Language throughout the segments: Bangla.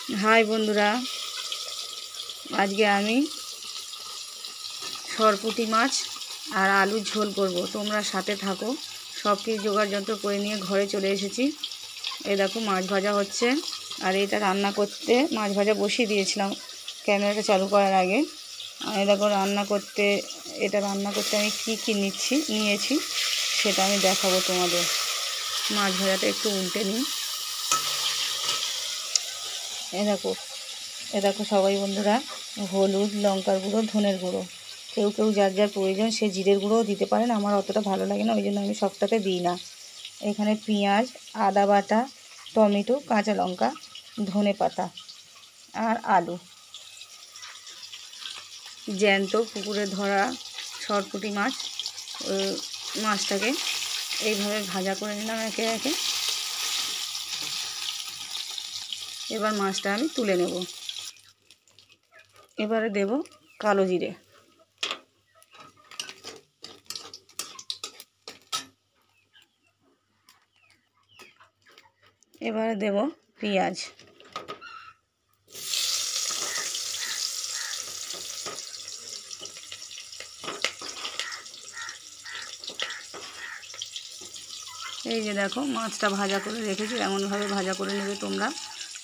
হাই বন্ধুরা, আজকে আমি সরপুঁটি মাছ আর আলুর ঝোল করব। তোমরা সাথে থাকো। সব কিছু জোগাড় যন্ত্র করে নিয়ে ঘরে চলে এসেছি। এই দেখো মাছ ভাজা হচ্ছে, আর এটা রান্না করতে মাছ ভাজা বসিয়ে দিয়েছিলাম ক্যামেরাটা চালু করার আগে। এই দেখো এটা রান্না করতে আমি কী নিয়েছি সেটা আমি দেখাবো তোমাদের। মাছ ভাজাটা একটু উল্টে নিই। এ দেখো সবাই বন্ধুরা, হলুদ, লঙ্কার গুঁড়ো, ধনের গুঁড়ো, কেউ কেউ যার যার প্রয়োজন সে জিরের গুঁড়োও দিতে পারেন। আমার অতটা ভালো লাগে না, ওই জন্য আমি সবটাতে দিই না। এখানে পেঁয়াজ, আদা বাটা, টমেটো, কাঁচা লঙ্কা, ধনে পাতা আর আলু। জ্যান্ত পুকুরে ধরা সরপুঁটি মাছ, ওই মাছটাকে এইভাবে ভাজা করে নিলাম একে একে। এবার মাছটা আমি তুলে নেব। এবারে দেব কালো জিরে, এবারে দেব পেঁয়াজ, এই যে দেখো মাছটা ভাজা করে রেখেছি। এমনভাবে ভাজা করে নেবে তোমরা।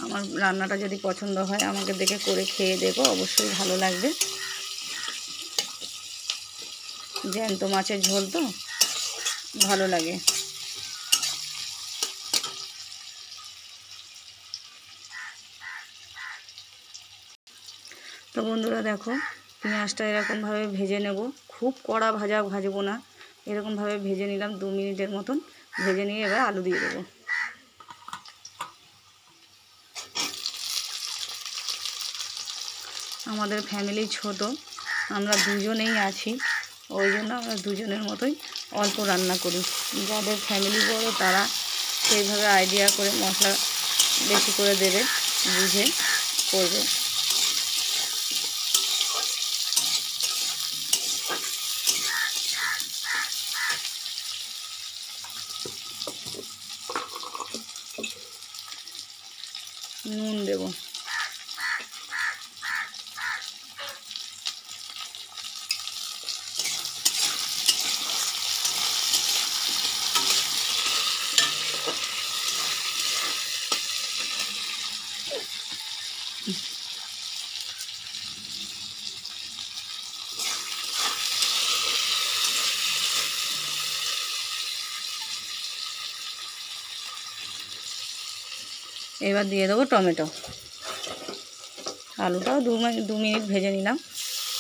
আমার রান্নাটা যদি পছন্দ হয় আমাকে দেখে করে খেয়ে দেখো, অবশ্যই ভালো লাগবে। জ্যান্ত মাছের ঝোল তো ভালো লাগে। তো বন্ধুরা দেখো, পেঁয়াজটা এরকমভাবে ভেজে নেব। খুব কড়া ভাজবো না, এরকমভাবে ভেজে নিলাম 2 মিনিটের মতন। ভেজে নিয়ে এবার আলু দিয়ে দেবো। আমাদের ফ্যামিলি ছোট, আমরা দুজনেই আছি, ওই জন্য আমরা দুজনের মতোই অল্প রান্না করি। যাদের ফ্যামিলি বড় তারা সেইভাবে আইডিয়া করে মশলা বেশি করে দেবে, বুঝে করবে। নুন দেব, এবার দিয়ে দেবো টমেটো। আলুটাও 2 মিনিট ভেজে নিলাম।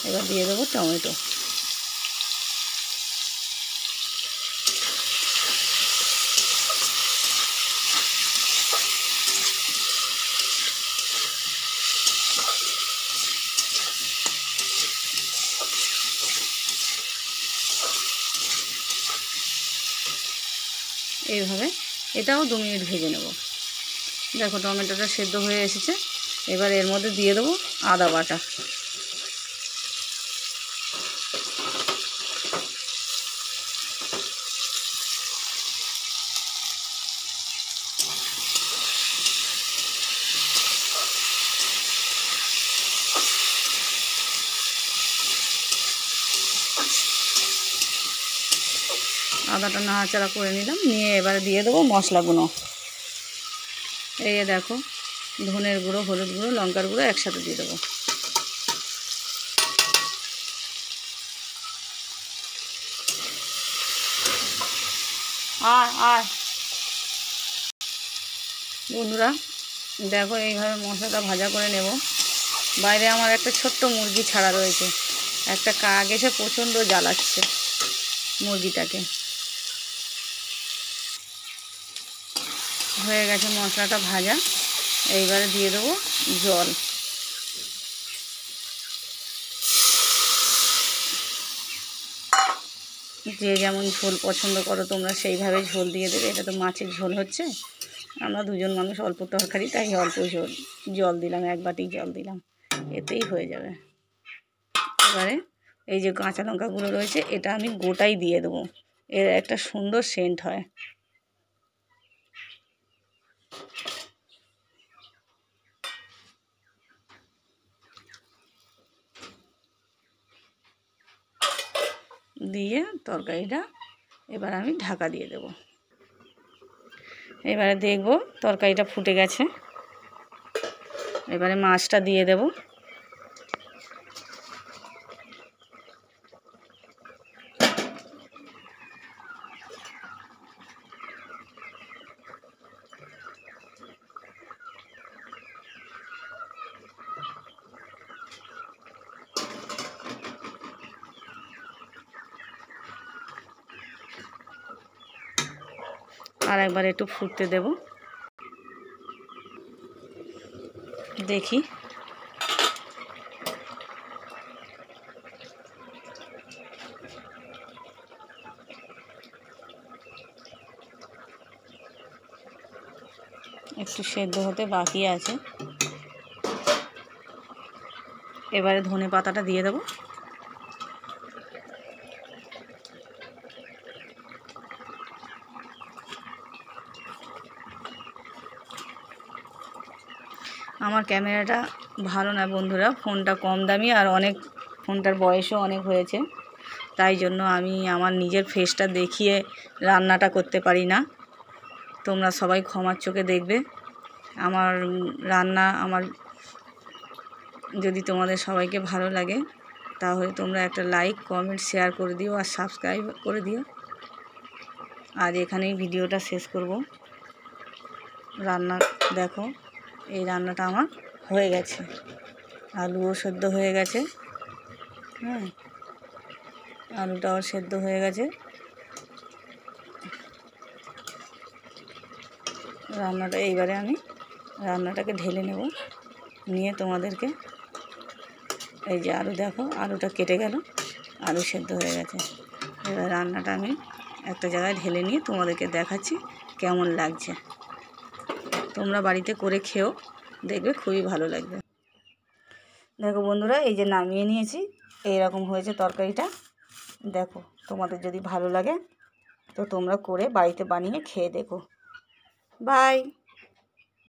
এবার দিয়ে দেবো টমেটো। এইভাবে এটাও 2 মিনিট ভেজে নেব। দেখো টমেটোটা সেদ্ধ হয়ে এসেছে। এবার এর মধ্যে দিয়ে দেবো আদা বাটা। আদাটা নাড়াচাড়া করে নিলাম, নিয়ে এবারে দিয়ে দেবো মশলাগুলো। এই দেখো ধনের গুঁড়ো, হলুদ গুঁড়ো, লঙ্কার গুঁড়ো একসাথে দিয়ে দেবো। বন্ধুরা দেখো এইভাবে মশলাটা ভাজা করে নেব। বাইরে আমার একটা ছোট্ট মুরগি ছাড়া রয়েছে, একটা কাক এসে প্রচণ্ড জ্বালাচ্ছে মুরগিটাকে। হয়ে গেছে মশলাটা ভাজা। এইবারে দিয়ে দেবো জল। যে যেমন ঝোল পছন্দ করো তোমরা সেইভাবে ঝোল দিয়ে দেবে। এটা তো মাছের ঝোল হচ্ছে, আমরা দুজন মানুষ, অল্প তরকারি, তাই অল্প জল দিলাম, 1 বাটি জল দিলাম, এতেই হয়ে যাবে। এবারে এই যে কাঁচা লঙ্কাগুলো রয়েছে এটা আমি গোটাই দিয়ে দেবো, এর একটা সুন্দর সেন্ট হয়। দিয়ে তরকারিটা এবার আমি ঢাকা দিয়ে দেব। এবারে দেখব তরকারিটা ফুটে গেছে। এবারে মাছটা দিয়ে দেব। আর একবার একটু ফুটতে দেব। দেখি একটু সেদ্ধ হতে বাকি আছে। এবারে ধনে পাতাটা দিয়ে দেব। আমার ক্যামেরাটা ভালো না বন্ধুরা, ফোনটা কম দামি আর অনেক ফোনটার বয়সও অনেক হয়েছে, তাই জন্য আমি আমার নিজের ফেসটা দেখিয়ে রান্নাটা করতে পারি না। তোমরা সবাই ক্ষমার চোখে দেখবে আমার রান্না। আমার যদি তোমাদের সবাইকে ভালো লাগে তাহলে তোমরা একটা লাইক, কমেন্ট, শেয়ার করে দিও আর সাবস্ক্রাইব করে দিও। আজ এখানেই ভিডিওটা শেষ করব। রান্না দেখো, এই রান্নাটা আমার হয়ে গেছে। আলুও সেদ্ধ হয়ে গেছে। হ্যাঁ, আলুটাও সেদ্ধ হয়ে গেছে। রান্নাটা এইবারে আমি রান্নাটাকে ঢেলে নেব, নিয়ে তোমাদেরকে এই যে আলু দেখো, আলুটা কেটে গেল, আলু সেদ্ধ হয়ে গেছে। এবার রান্নাটা আমি একটা জায়গায় ঢেলে নিয়ে তোমাদেরকে দেখাচ্ছি কেমন লাগছে। তোমরা বাড়িতে করে খেও, দেখবে খুবই ভালো লাগবে। দেখো বন্ধুরা, এই যে নামিয়ে নিয়েছি, এইরকম হয়েছে তরকারিটা। দেখো, তোমাদের যদি ভালো লাগে তো তোমরা করে বাড়িতে বানিয়ে খেয়ে দেখো। বাই।